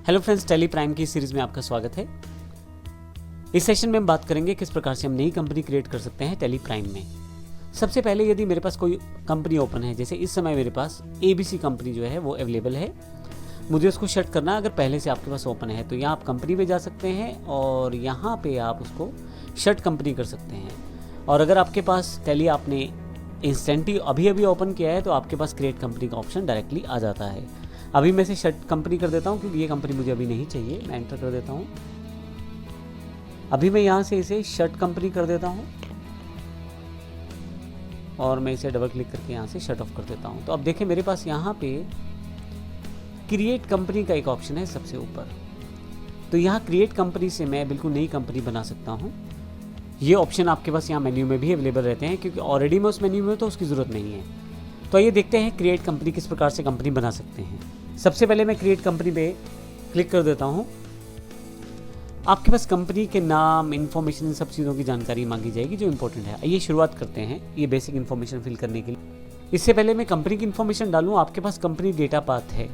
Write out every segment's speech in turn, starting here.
Hello friends, Tally Prime की series में आपका स्वागत है। इस सेशन में हम बात करेंगे किस प्रकार से हम नई कंपनी क्रिएट कर सकते हैं टेली प्राइम में। सबसे पहले यदि मेरे पास कोई कंपनी ओपन है, जैसे इस समय मेरे पास ABC कंपनी जो है वो अवेलेबल है, मुझे उसको शट करना अगर पहले से आपके पास ओपन है तो यहाँ आप कंपनी पे जा सकते हैं और यहाँ पे आप उसको शट कंपनी कर सकते हैं। और अगर आपके पास टेली आपने इंस्टेंटली अभी ओपन किया है तो आपके पास क्रिएट कंपनी का ऑप्शन डायरेक्टली आ जाता है। अभी मैं इसे शट कंपनी कर देता हूँ क्योंकि ये कंपनी मुझे अभी नहीं चाहिए। मैं एंटर कर देता हूँ। अभी मैं यहाँ से इसे शट कंपनी कर देता हूँ और मैं इसे डबल क्लिक करके यहाँ से शट ऑफ कर देता हूँ। तो अब देखें मेरे पास यहाँ पे क्रिएट कंपनी का एक ऑप्शन है सबसे ऊपर। तो यहाँ क्रिएट कंपनी से मैं बिल्कुल नई कंपनी बना सकता हूँ। ये ऑप्शन आपके पास यहाँ मेन्यू में भी अवेलेबल रहते हैं, क्योंकि ऑलरेडी मैं उस मेन्यू में तो उसकी ज़रूरत नहीं है। तो आइए देखते हैं क्रिएट कंपनी किस प्रकार से कंपनी बना सकते हैं। सबसे पहले मैं क्रिएट कंपनी पे क्लिक कर देता हूँ। आपके पास कंपनी के नाम, इन्फॉर्मेशन, इन सब चीज़ों की जानकारी मांगी जाएगी जो इंपॉर्टेंट है। आइए शुरुआत करते हैं ये बेसिक इन्फॉर्मेशन फिल करने के लिए। इससे पहले मैं कंपनी की इन्फॉर्मेशन डालूँ, आपके पास कंपनी डेटा पाथ है।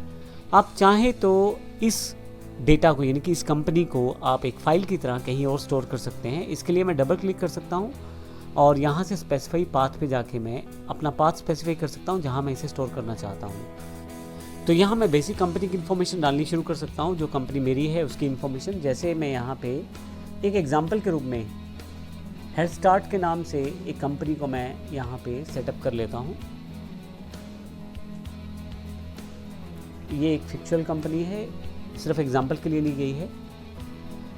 आप चाहें तो इस डेटा को, यानी कि इस कंपनी को आप एक फाइल की तरह कहीं और स्टोर कर सकते हैं। इसके लिए मैं डबल क्लिक कर सकता हूँ और यहाँ से स्पेसिफाई पाथ पे जाके मैं अपना पाथ स्पेसिफाई कर सकता हूँ जहाँ मैं इसे स्टोर करना चाहता हूँ। तो यहाँ मैं बेसिक कंपनी की इन्फॉर्मेशन डालनी शुरू कर सकता हूँ, जो कंपनी मेरी है उसकी इन्फॉर्मेशन। जैसे मैं यहाँ पे एक एग्जाम्पल के रूप में हेड स्टार्ट के नाम से एक कंपनी को मैं यहाँ पे सेटअप कर लेता हूँ। ये एक फिक्चुअल कंपनी है, सिर्फ एग्जाम्पल के लिए ली गई है।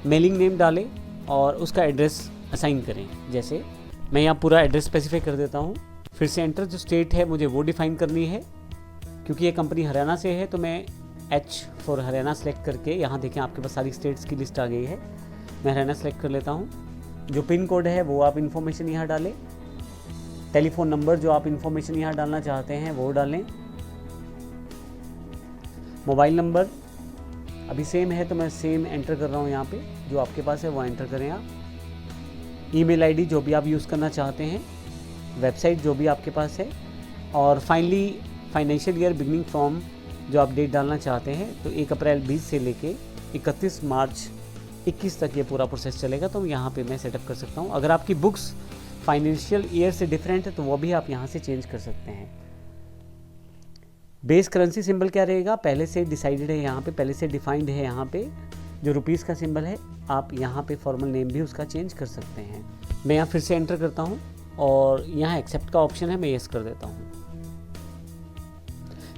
मेलिंग नेम डालें और उसका एड्रेस असाइन करें। जैसे मैं यहाँ पूरा एड्रेस स्पेसिफाई कर देता हूँ। फिर से एंटर, जो स्टेट है मुझे वो डिफाइन करनी है। क्योंकि ये कंपनी हरियाणा से है तो मैं H फॉर हरियाणा सेलेक्ट करके, यहाँ देखें आपके पास सारी स्टेट्स की लिस्ट आ गई है। मैं हरियाणा सेलेक्ट कर लेता हूँ। जो पिन कोड है वो आप इन्फॉर्मेशन यहाँ डालें। टेलीफोन नंबर जो आप इन्फॉर्मेशन यहाँ डालना चाहते हैं वो डालें। मोबाइल नंबर अभी सेम है तो मैं सेम एंटर कर रहा हूँ यहाँ पे, जो आपके पास है वो एंटर करें आप। ईमेल आईडी जो भी आप यूज़ करना चाहते हैं, वेबसाइट जो भी आपके पास है, और finally financial year beginning from जो आप डेट डालना चाहते हैं। तो 1 अप्रैल 20 से लेके 31 मार्च 21 तक ये पूरा प्रोसेस चलेगा। तो यहाँ पे मैं सेटअप कर सकता हूँ। अगर आपकी बुक्स फाइनेंशियल ईयर से डिफरेंट है तो वो भी आप यहाँ से चेंज कर सकते हैं। बेस करेंसी सिंबल क्या रहेगा, पहले से डिसाइडेड है, यहाँ पे पहले से डिफाइंड है। यहाँ पे जो रुपीज़ का सिंबल है, आप यहाँ पे फॉर्मल नेम भी उसका चेंज कर सकते हैं। मैं यहाँ फिर से एंटर करता हूँ और यहाँ एक्सेप्ट का ऑप्शन है, मैं येस कर देता हूँ।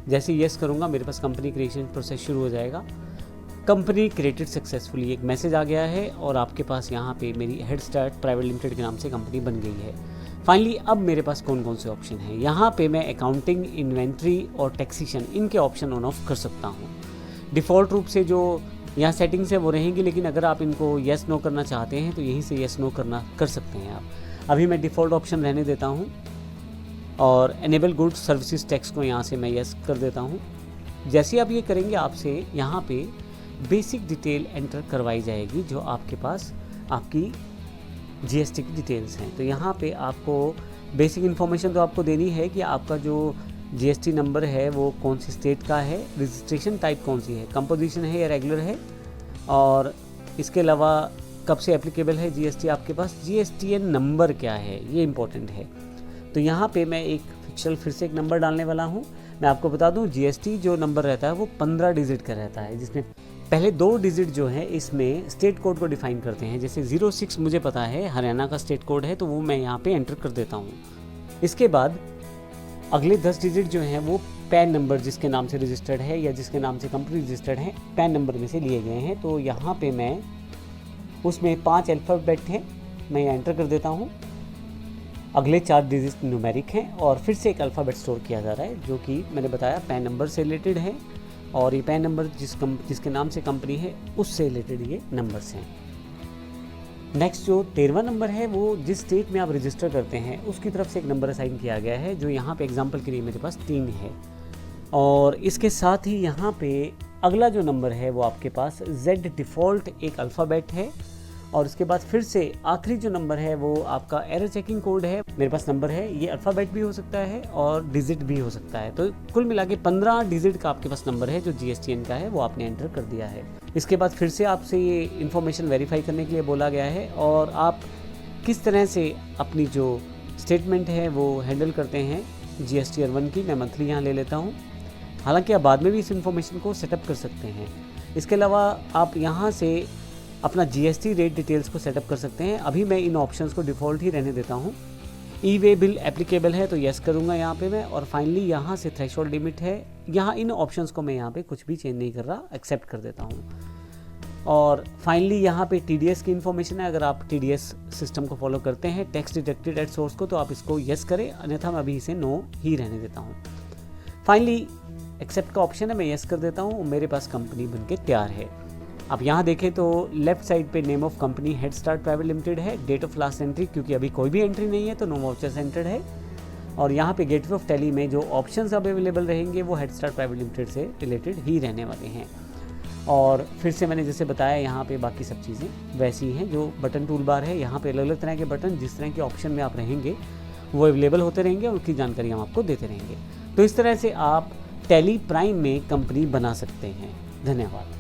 जैसे येस करूँगा मेरे पास कंपनी क्रिएशन प्रोसेस शुरू हो जाएगा। कंपनी क्रिएटेड सक्सेसफुली एक मैसेज आ गया है और आपके पास यहाँ पे मेरी हेड स्टार्ट प्राइवेट लिमिटेड के नाम से कंपनी बन गई है। फाइनली अब मेरे पास कौन कौन से ऑप्शन हैं, यहाँ पे मैं अकाउंटिंग, इन्वेंट्री और टैक्सेशन, इनके ऑप्शन ऑन ऑफ कर सकता हूँ। डिफ़ॉल्ट रूप से जो यहाँ सेटिंग्स है वो रहेंगी, लेकिन अगर आप इनको येस नो करना चाहते हैं तो यहीं से येस नो कर सकते हैं आप। अभी मैं डिफ़ॉल्ट ऑप्शन रहने देता हूँ और एनेबल गुड्स सर्विसेज टैक्स को यहाँ से मैं येस कर देता हूँ। जैसे आप ये करेंगे आपसे यहाँ पे बेसिक डिटेल एंटर करवाई जाएगी, जो आपके पास आपकी GST की डिटेल्स हैं। तो यहाँ पे आपको बेसिक इन्फॉर्मेशन तो आपको देनी है कि आपका जो GST नंबर है वो कौन सी स्टेट का है, रजिस्ट्रेशन टाइप कौन सी है, कंपोजिशन है या रेगुलर है, और इसके अलावा कब से एप्लीकेबल है GST आपके पास, GSTN नंबर क्या है, ये इंपॉर्टेंट है। तो यहाँ पे मैं एक फिर से एक नंबर डालने वाला हूँ। मैं आपको बता दूँ GST जो नंबर रहता है वो 15 डिजिट का रहता है, जिसमें पहले 2 डिजिट जो है इसमें स्टेट कोड को डिफाइन करते हैं। जैसे 06 मुझे पता है हरियाणा का स्टेट कोड है, तो वो मैं यहाँ पे एंटर कर देता हूँ। इसके बाद अगले 10 डिजिट जो हैं वो पैन नंबर जिसके नाम से रजिस्टर्ड है या जिसके नाम से कंपनी रजिस्टर्ड है, पैन नंबर में से लिए गए हैं। तो यहाँ पे मैं उसमें 5 अल्फ़ाबेट हैं, मैं एंटर कर देता हूँ। अगले 4 डिजिट न्यूमेरिक हैं और फिर से एक अल्फ़ाबेट स्टोर किया जा रहा है, जो कि मैंने बताया पैन नंबर से रिलेटेड है, और ये पैन नंबर जिसके नाम से कंपनी है उससे रिलेटेड ये नंबर्स हैं। नेक्स्ट जो 13वां नंबर है वो जिस स्टेट में आप रजिस्टर करते हैं उसकी तरफ से एक नंबर असाइन किया गया है, जो यहाँ पे एग्जांपल के लिए मेरे पास 3 है। और इसके साथ ही यहाँ पे अगला जो नंबर है वो आपके पास Z डिफ़ॉल्ट एक अल्फ़ाबेट है और उसके बाद फिर से आखिरी जो नंबर है वो आपका एरर चेकिंग कोड है। मेरे पास नंबर है, ये अल्फ़ाबेट भी हो सकता है और डिजिट भी हो सकता है। तो कुल मिला के 15 डिजिट का आपके पास नंबर है जो GSTN का है, वो आपने एंटर कर दिया है। इसके बाद फिर से आपसे ये इन्फॉर्मेशन वेरीफाई करने के लिए बोला गया है और आप किस तरह से अपनी जो स्टेटमेंट है वो हैंडल करते हैं GST ईयर 1 की। मैं मंथली यहाँ ले लेता हूँ। हालांकि आप बाद में भी इस इन्फॉर्मेशन को सेटअप कर सकते हैं। इसके अलावा आप यहाँ से अपना GST रेट डिटेल्स को सेटअप कर सकते हैं। अभी मैं इन ऑप्शंस को डिफ़ॉल्ट ही रहने देता हूँ। ई-वे बिल एप्लीकेबल है तो यस करूँगा यहाँ पे मैं, और फाइनली यहाँ से थ्रेशोल्ड लिमिट है। यहाँ इन ऑप्शंस को मैं यहाँ पे कुछ भी चेंज नहीं कर रहा, एक्सेप्ट कर देता हूँ। और फाइनली यहाँ पे TDS की इन्फॉर्मेशन है। अगर आप TDS सिस्टम को फॉलो करते हैं, टैक्स डिडक्टेड एट सोर्स को, तो आप इसको यस करें, अन्यथा मैं अभी इसे नो ही रहने देता हूँ। फाइनली एक्सेप्ट का ऑप्शन है, मैं यस कर देता हूँ। मेरे पास कंपनी बनके तैयार है। आप यहाँ देखें तो लेफ्ट साइड पे name of company head start private limited है। डेट ऑफ लास्ट एंट्री, क्योंकि अभी कोई भी एंट्री नहीं है तो नो वाउचर्स एंटर्ड है। और यहाँ पे गेटवे ऑफ टैली में जो ऑप्शंस अब अवेलेबल रहेंगे वो हेड स्टार्ट प्राइवेट लिमिटेड से रिलेटेड ही रहने वाले हैं। और फिर से मैंने जैसे बताया, यहाँ पे बाकी सब चीज़ें वैसी ही हैं। जो बटन टूल बार है, यहाँ पे अलग अलग तरह के बटन, जिस तरह के ऑप्शन में आप रहेंगे वो अवेलेबल होते रहेंगे और उसकी जानकारी हम आपको देते रहेंगे। तो इस तरह से आप टैली प्राइम में कंपनी बना सकते हैं। धन्यवाद।